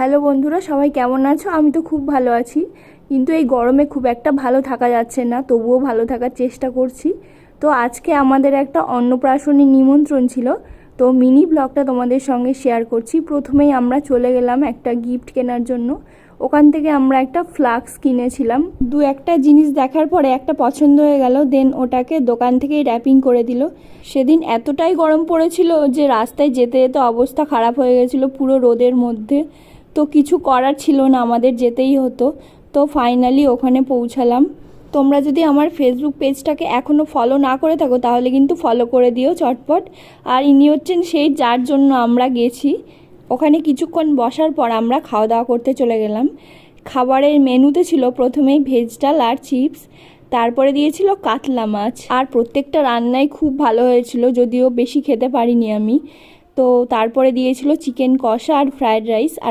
Hello বন্ধুরা, সবাই কেমন আছো? আমি তো খুব ভালো আছি, কিন্তু এই গরমে খুব একটা ভালো থাকা যাচ্ছে না, তবুও ভালো থাকার চেষ্টা করছি। তো আজকে আমাদের একটা অন্নপ্রাশনের নিমন্ত্রণ ছিল, তো মিনি ব্লগটা তোমাদের সঙ্গে শেয়ার করছি। প্রথমেই আমরা চলে গেলাম একটা গিফট কেনার জন্য। ওখান থেকে আমরা একটা ফ্লাক্স কিনেছিলাম। দু একটা জিনিস দেখার পরে একটা পছন্দ হয়ে গেল, দেন ওটাকে দোকান থেকেই র্যাপিং করে দিল। সেদিন এতটাই গরম পড়েছিল যে রাস্তায় যেতে যেতে অবস্থা খারাপ হয়ে গেছিলো পুরো রোদের মধ্যে। তো কিছু করার ছিল না, আমাদের যেতেই হতো। তো ফাইনালি ওখানে পৌঁছালাম। তোমরা যদি আমার ফেসবুক পেজটাকে এখনও ফলো না করে থাকো তাহলে কিন্তু ফলো করে দিও চটপট। আর ইনি হচ্ছেন সেই যার জন্য আমরা গেছি। ওখানে কিছুক্ষণ বসার পর আমরা খাওয়া দাওয়া করতে চলে গেলাম। খাবারের মেনুতে ছিল প্রথমেই ভেজ ডাল আর চিপস, তারপরে দিয়েছিল কাতলা মাছ। আর প্রত্যেকটা রান্নাই খুব ভালো হয়েছিল, যদিও বেশি খেতে পারিনি আমি। তো তারপরে দিয়েছিল চিকেন কষা আর ফ্রায়েড রাইস। আর